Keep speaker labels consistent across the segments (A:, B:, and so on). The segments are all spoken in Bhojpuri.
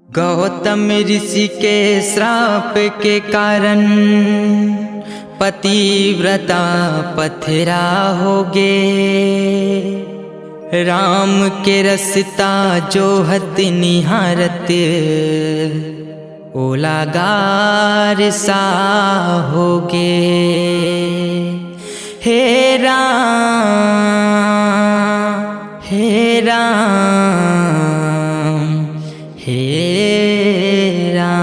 A: गौतम ऋषि के श्राप के कारण पतिव्रता पथरा हो गे। राम के रसता जो हत निहारत ओलागार सा हो गे। हे राम हे राम हे राम।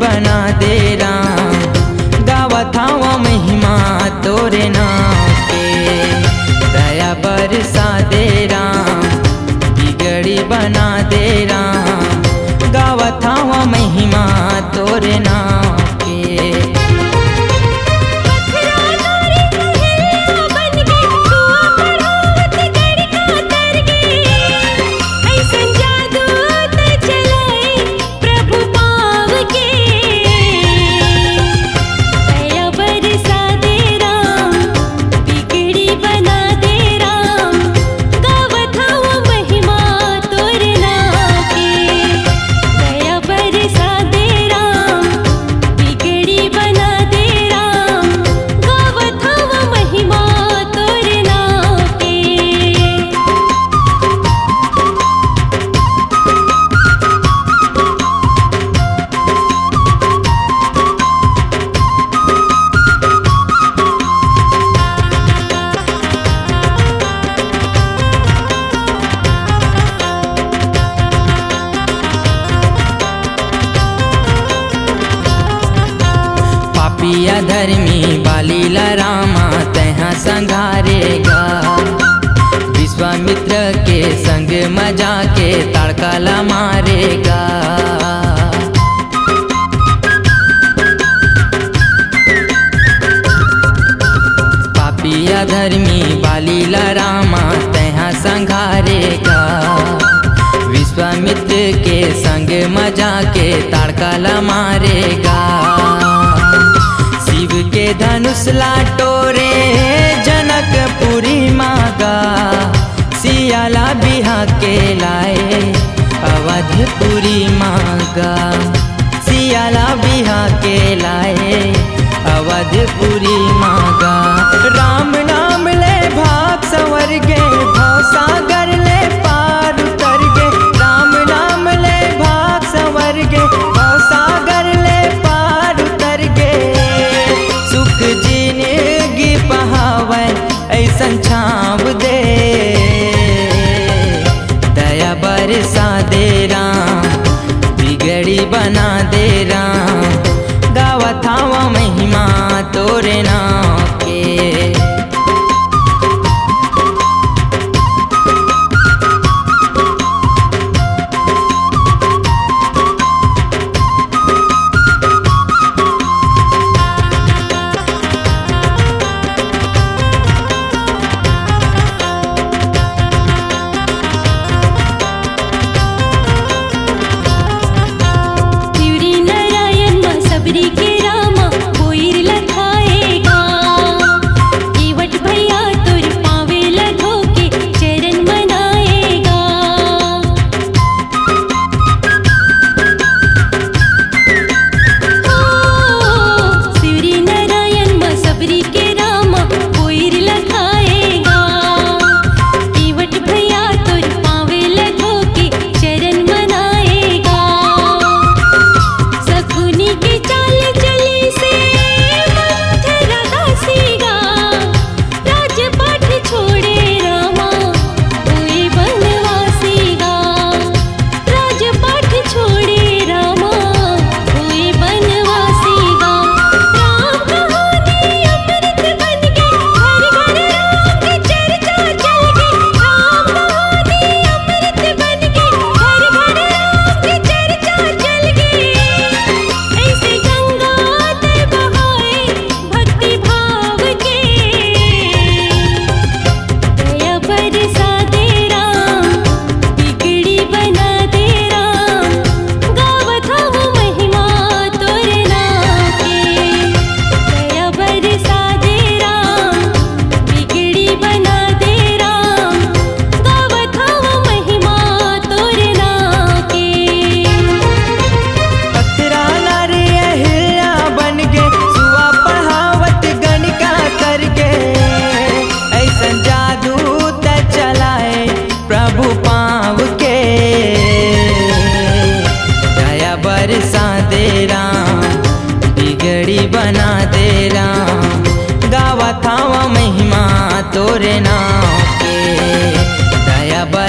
A: बना दे राम गावत हवा महिमा तोरे नाम के। दया बरसा दे राम बिगड़ी बना दे राम गावत हवा महिमा तोरे नाम के। पिया धर्मी बालीला रामा तहाँ संघारेगा। विश्वामित्र के संग मजा के तड़काला मारेगा। पापिया धर्मी बालीला रामा तहाँ संघारेगा। विश्वामित्र के संग मजा के तड़काला मारेगा। शिव के धनुष लाटोरे जनकपुरी मागा। सियाला बिहा के लाए अवधपुरी मागा। सियाला बिहा के लाए अवधपुरी मागा। राम नाम ले भाग संवर गे भव सागर ले पार उतर गे। राम नाम ले भाग संवर गे भव सागर ले पार उतर गे। सुख जिंदगी पहावे ऐसन छाव दे। दया बरसा दे राम बिगड़ी बना दे राम गावत हवा महिमा तोरे नाम के।
B: तिवरी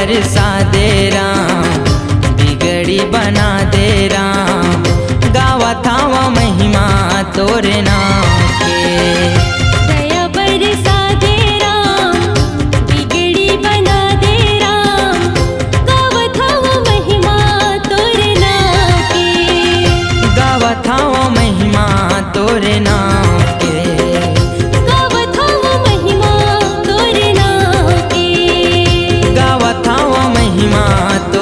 A: बरसा दे राम, बिगड़ी बना दे राम। गावत हवा महिमा तोरे नाम के।
B: दया बरसा दे राम, बिगड़ी बना दे राम। गावत हवा महिमा तोरे नाम के।
A: गावत हवा महिमा तोरे नाम के।
B: गावत हवा महिमा तोरे नाम के।
A: गावत हवा महिमा तो